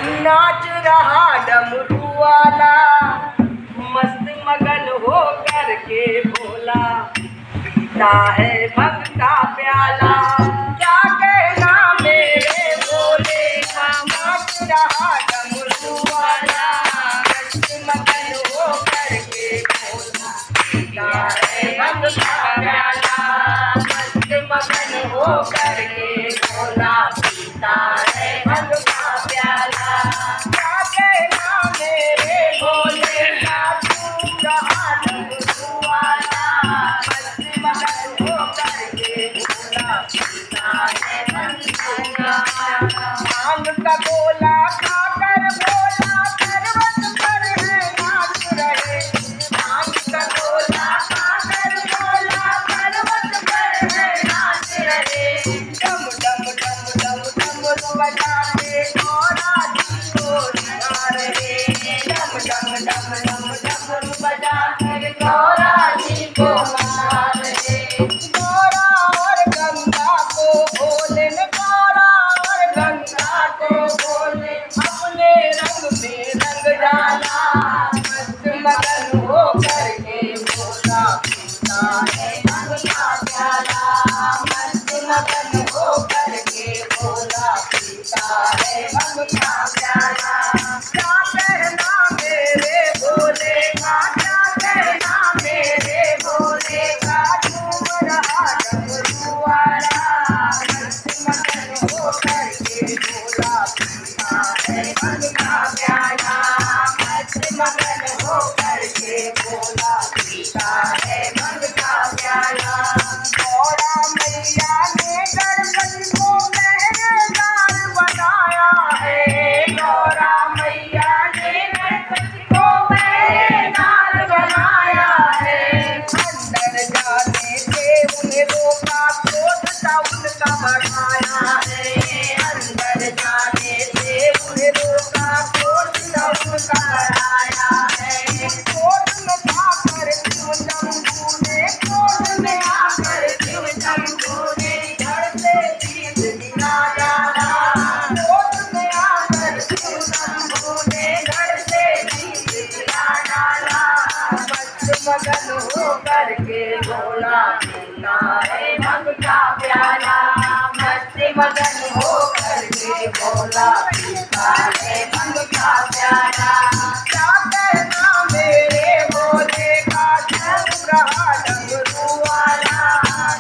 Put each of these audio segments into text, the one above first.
नाच रहा डमरू वाला मस्त मगन हो करके भोला, पीता है भंग का प्याला। क्या कहना मेरे भोले का, नाच रहा डमरू वाला मस्त मगन हो करके भोला, पीता है भंग का प्याला। मस्त मगन हो करके भोला, पीता है भंग का प्याला। क्या कहना मेरे भोले का, तू रहा डमरू वाला मस्त मगन हो करके भोला, पीता है भंग का प्याला। भांग का गोला खाकर भोला पर्वत पर है नाच रहे। भांग का गोला खाकर भोला पर्वत पर है नाच रहे। डम डम डम डम डम बजा के गौरा जी को रिझा रहे। डम डम डम डम डम बजा कर गौरा जी को रिझा रहे। गौरा और गंगा को भोले ने, गौरा और गंगा को भोले अपने रंग में रंग डाला। मस्त मगन हो करके भोला, पीता है भंग का प्याला। मस्त मगन हो करके भोला, पीता है भंग का प्याला। क्या कहना मेरे भोले का, क्या कहना मेरे भोले का, झूम रहा डमरू वाला मस्त मगन हो करके भोला, पीता है भंग का प्याला। मस्त मगन हो करके भोला, पीता है भंग का प्याला। गौरा मैया ने गणपति को पहरेदार बनाया है। गौरा मैया ने गणपति को पहरेदार बनाया है। अंदर जाने से उन्हें रोका, क्रोध था उनका बढ़ाया है। अंदर जाने से उन्हें रोका, क्रोध था उनका बढ़ाया है। क्रोध में आकर शिव शंभू ने, क्रोध में आकर शिव शंभू ने धड़ से तीर गिरा डाला। क्रोध में आकर शिव शंभू ने धड़ से तीर गिरा डाला। मस्त मगन हो करके भोला, पीता है भंग का प्याला। मस्त मगन हो करके भोला, पीता है भंग का प्याला। क्या कहना मेरे भोले का, चल रहा डमरू वाला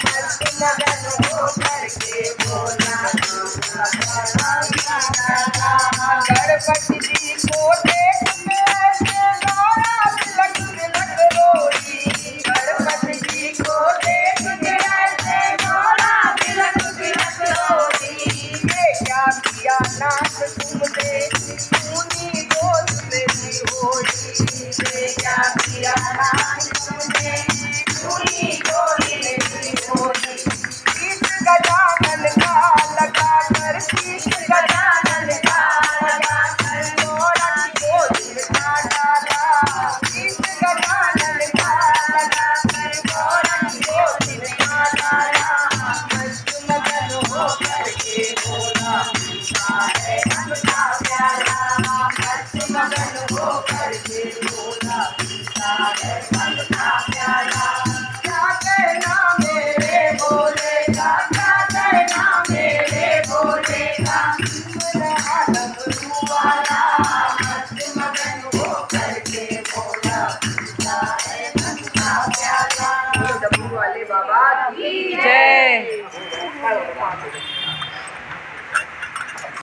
मस्त मगन हो करके भोला, गणपति जी को देखते ऐसे गौरा तिलक तिलक रोई। गणपति जी को देखते ऐसे गौरा तिलक तिलक रोई। ये क्या किया नाथ तुमने, खूनी गोद मेरी होली। ये क्या किया नाथ तुमने, खूनी गोद मेरी होली। शीश गजानन का लगा कर, शीश गजानन का लगा कर गौरा की गोद में डाला। शीश गजानन का लगा कर गौरा की गोद में डाला। मस्त मगन हो करके भोला, पीता है भंग का प्याला। मस्त मगन हो करके भोला, पीता है भंग का प्याला। क्या कहना मेरे भोले का, क्या कहना मेरे भोले का, रहा डमरू वाला मस्त मगन हो करके भोला, पीता है भंग का प्याला। डमरू वाले बाबा की जय।